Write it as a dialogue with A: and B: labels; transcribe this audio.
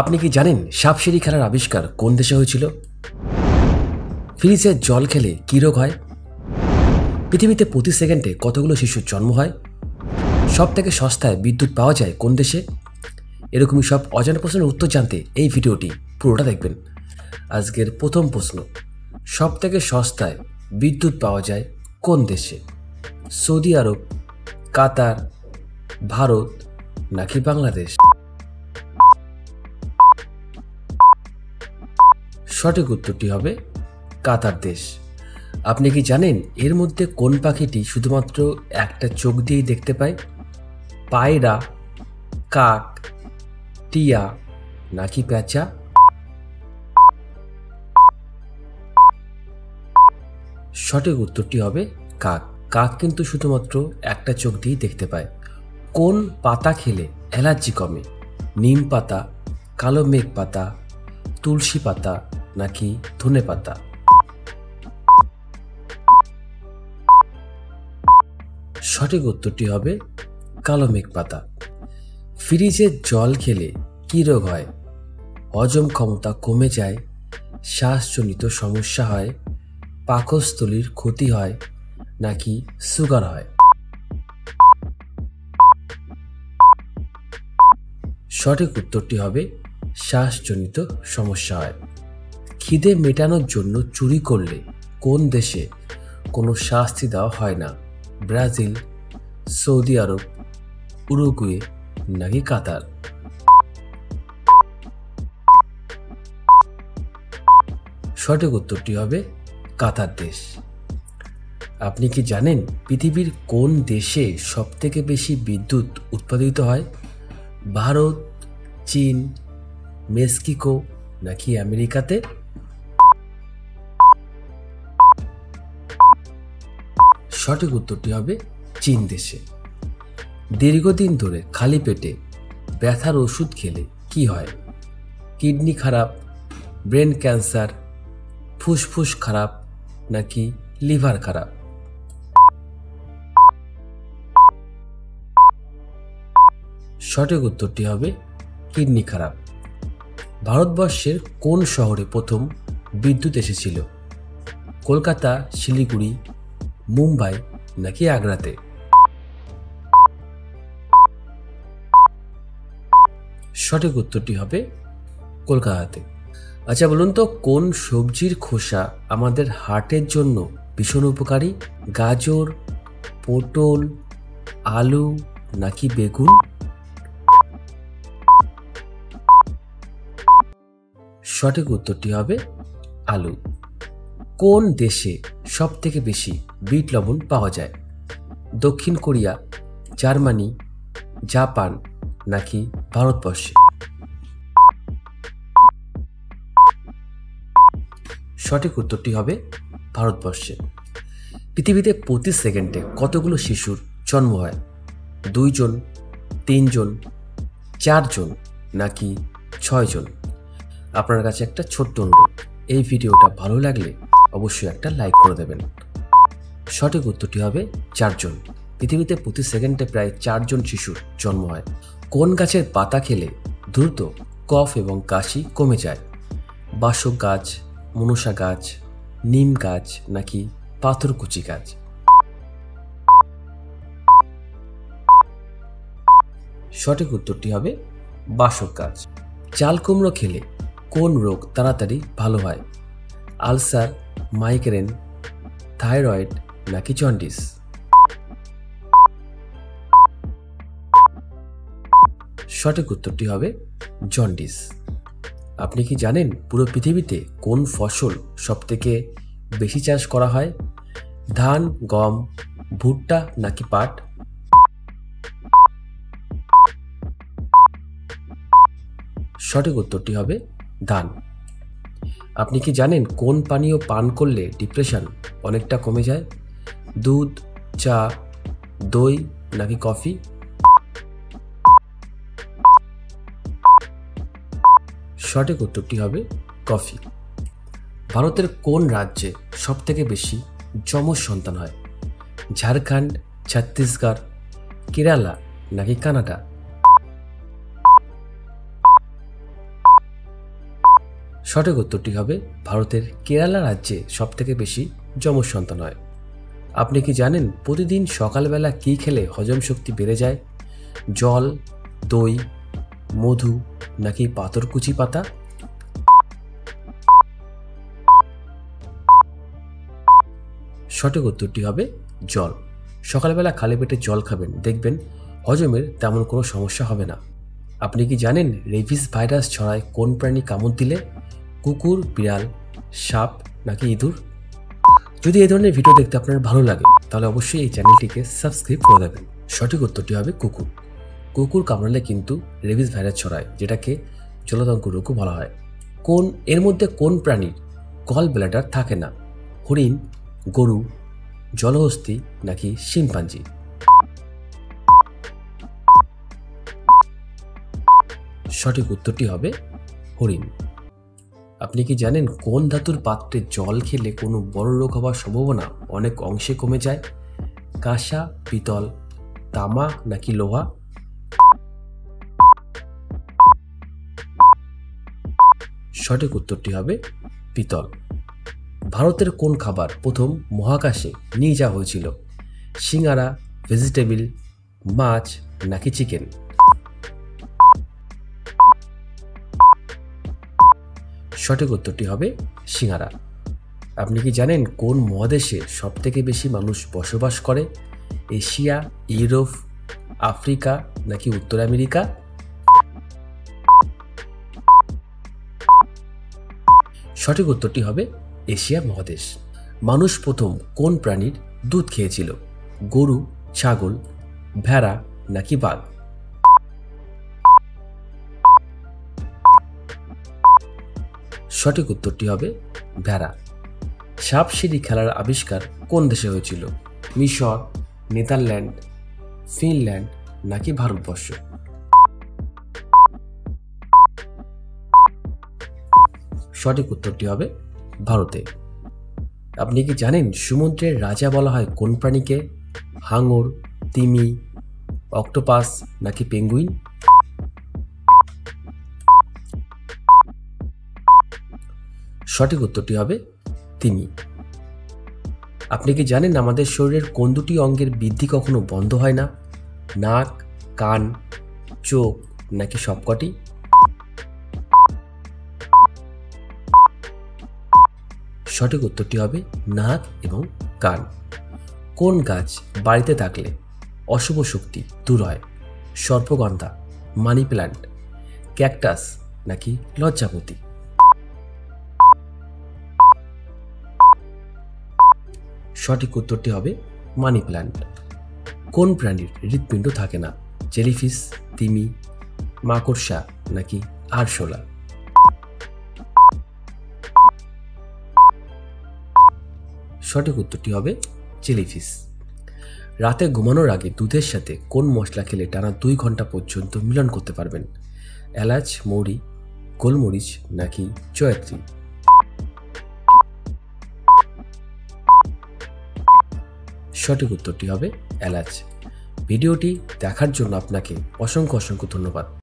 A: আপনি কি জানেন সাপসিঁড়ি খেলার আবিষ্কার কোন দেশে হয়েছিল? ফ্রিজের জল খেলে কী রোগ হয়? পৃথিবীতে প্রতি সেকেন্ডে কতগুলো শিশুর জন্ম হয়? সব থেকে সস্তায় বিদ্যুৎ পাওয়া যায় কোন দেশে? এরকমই সব অজানা প্রশ্নের উত্তর জানতে এই ভিডিওটি পুরোটা দেখবেন। আজকের প্রথম প্রশ্ন, সব থেকে সস্তায় বিদ্যুৎ পাওয়া যায় কোন দেশে? সৌদি আরব, কাতার, ভারত নাকি বাংলাদেশ? সঠিক উত্তরটি হবে কাতার দেশ। আপনি কি জানেন এর মধ্যে কোন পাখিটি শুধুমাত্র একটা চোখ দিয়েই দেখতে পায়? পায়রা, কাক, টিয়া নাকি পেঁচা? সঠিক উত্তরটি হবে কাক। কাক কিন্তু শুধুমাত্র একটা চোখ দিয়েই দেখতে পায়। কোন পাতা খেলে অ্যালার্জি কমে? নিম পাতা, কালো মেঘ পাতা, তুলসী পাতা নাকি ধনে পাতা? সঠিক উত্তরটি হবে কালো মেঘ পাতা। ফ্রিজের জল খেলে কী রোগ হয়? হজম ক্ষমতা কমে যায়, শ্বাসজনিত সমস্যা হয়, পাকস্থলীর ক্ষতি হয় নাকি সুগার হয়? সঠিক উত্তরটি হবে শ্বাসজনিত সমস্যা হয়। খিদে মেটানোর জন্য চুরি করলে কোন দেশে কোনো শাস্তি দেওয়া হয় না? ব্রাজিল, সৌদি আরব, উরুগুয়ে নাকি কাতার? সঠিক উত্তরটি হবে কাতার দেশ। আপনি কি জানেন পৃথিবীর কোন দেশে সবথেকে বেশি বিদ্যুৎ উৎপাদিত হয়? ভারত, চীন, মেক্সিকো নাকি আমেরিকাতে? সঠিক উত্তরটি হবে চীন দেশে। দীর্ঘদিন ধরে খালি পেটে ব্যথার ওষুধ খেলে কি হয়? কিডনি খারাপ, ব্রেন ক্যান্সার, ফুসফুস খারাপ নাকি লিভার খারাপ? সঠিক উত্তরটি হবে কিডনি খারাপ। ভারতবর্ষের কোন শহরে প্রথম বিদ্যুৎ এসেছিল? কলকাতা, শিলিগুড়ি, মুম্বাই নাকি আগ্রাতে? সঠিক উত্তরটি হবে কলকাতাতে। আচ্ছা বলুন তো, কোন সবজির খোসা আমাদের হার্টের জন্য ভীষণ উপকারী? গাজর, পটল, আলু নাকি বেগুন? সঠিক উত্তরটি হবে আলু। কোন দেশে সব থেকে বেশি বিট লবণ পাওয়া যায়? দক্ষিণ কোরিয়া, জার্মানি, জাপান নাকি ভারতবর্ষে? সঠিক উত্তরটি হবে ভারতবর্ষে। পৃথিবীতে প্রতি সেকেন্ডে কতগুলো শিশুর জন্ম হয়? 2 জন, 3 জন, 4 জন নাকি 6 জন? আপনার কাছে একটা ছোট্ট অনুরোধ, এই ভিডিওটা ভালো লাগলে অবশ্যই একটা লাইক করে দেবেন। সঠিক উত্তরটি হবে 4 জন। পৃথিবীতে প্রতি সেকেন্ডে প্রায় 4 জন শিশুর জন্ম হয়। কোন গাছের পাতা খেলে দ্রুত কফ এবং কাশি কমে যায়? বাসক গাছ, মনসা গাছ, নিম গাছ নাকি পাথরকুচি গাছ? সঠিক উত্তরটি হবে বাসক গাছ। চাল কুমড়ো খেলে কোন রোগ তাড়াতাড়ি ভালো হয়? আলসার, মাইগ্রেন, থাইরয়েড নাকি জন্ডিস? সঠিক উত্তরটি হবে জন্ডিস। আপনি কি জানেন পুরো পৃথিবীতে কোন ফসল সবথেকে বেশি চাষ করা হয়? ধান, গম, ভুট্টা নাকি পাট? সঠিক উত্তরটি হবে ধান। আপনি কি জানেন কোন পানীয় পান করলে ডিপ্রেশন অনেকটা কমে যায়? দুধ, চা, দই নাকি কফি? সঠিক উত্তরটি হবে কফি। ভারতের কোন রাজ্যে সবথেকে বেশি যমজ সন্তান হয়? ঝাড়খণ্ড, ছত্তিশগড়, কেরালা নাকি কানাডা? সঠিক উত্তরটি হবে ভারতের কেরালা রাজ্যে সবথেকে বেশি যমজ সন্তান হয়। আপনি কি জানেন প্রতিদিন সকালবেলা কী খেলে হজম শক্তি বেড়ে যায়? জল, দই, মধু নাকি পাথরকুচি পাতা? সঠিক উত্তরটি হবে জল। সকালবেলা খালি পেটে জল খাবেন, দেখবেন হজমের তেমন কোনো সমস্যা হবে না। আপনি কি জানেন রেবিস ভাইরাস ছড়ায় কোন প্রাণী কামড় দিলে? কুকুর, বিড়াল, সাপ নাকি ইঁদুর? যদি এই ধরনের ভিডিও দেখতে আপনার ভালো লাগে তাহলে অবশ্যই এই চ্যানেলটিকে সাবস্ক্রাইব করে দেবেন। সঠিক উত্তরটি হবে কুকুর। কুকুর কামড়ালে কিন্তু রেবিস ভাইরাস ছড়ায়, যেটাকে জলাতঙ্ক রোগও বলা হয়। এর মধ্যে কোন প্রাণীর গল ব্লাডার থাকে না? হরিণ, গরু, জলহস্তী নাকি শিম্পাঞ্জি? সঠিক উত্তরটি হবে হরিণ। আপনি কি জানেন কোন ধাতুর পাত্রে জল খেলে কোনো বড় রোগ হওয়ার সম্ভাবনা অনেক অংশে কমে যায়? কাঁসা, পিতল, তামা নাকি লোহা? সঠিক উত্তরটি হবে পিতল। ভারতের কোন খাবার প্রথম মহাকাশে নিয়ে যাওয়া হয়েছিল? সিঙ্গারা, ভেজিটেবল, মাছ নাকি চিকেন? সঠিক উত্তরটি হবে সিঙ্গারা। আপনি কি জানেন কোন মহাদেশে সবথেকে বেশি মানুষ বসবাস করে? এশিয়া, ইউরোপ, আফ্রিকা নাকি উত্তর আমেরিকা? সঠিক উত্তরটি হবে এশিয়া মহাদেশ। মানুষ প্রথম কোন প্রাণীর দুধ খেয়েছিল? গরু, ছাগল, ভেড়া নাকি বাঘ? সঠিক উত্তরটি হবে ভেড়া। সাপ সিঁড়ি খেলার আবিষ্কার কোন দেশে হয়েছিল? মিশর, নেদারল্যান্ড, ফিনল্যান্ড নাকি ভারতবর্ষ? সঠিক উত্তরটি হবে ভারতে। আপনি কি জানেন সমুদ্রের রাজা বলা হয় কোন প্রাণীকে? হাঙর, তিমি, অক্টোপাস নাকি পেঙ্গুইন? সঠিক উত্তরটি হবে তিমি। আপনি কি জানেন আমাদের শরীরের কোন দুটি অঙ্গের বৃদ্ধি কখনো বন্ধ হয় না? নাক, কান, চোখ নাকি সবকটি? সঠিক উত্তরটি হবে নাক এবং কান। কোন গাছ বাড়িতে থাকলে অশুভ শক্তি দূর হয়? সর্পগন্ধা, মানি প্ল্যান্ট, ক্যাকটাস নাকি লজ্জাপতি? সঠিক উত্তরটি হবে মানি প্ল্যান্ট। কোন প্রাণীর হৃৎপিণ্ড থাকে না? জেলিফিশ, তিমি, মাকড়সা নাকি আরশোলা? সঠিক উত্তরটি হবে জেলিফিশ। রাতে ঘুমানোর আগে দুধের সাথে কোন মশলা খেলে টানা 2 ঘন্টা পর্যন্ত মিলন করতে পারবেন? এলাচ, মৌরি, গোলমরিচ নাকি জয়ত্রী? সঠিক উত্তরটি হবে এলাচ। ভিডিওটি দেখার জন্য আপনাকে অসংখ্য ধন্যবাদ।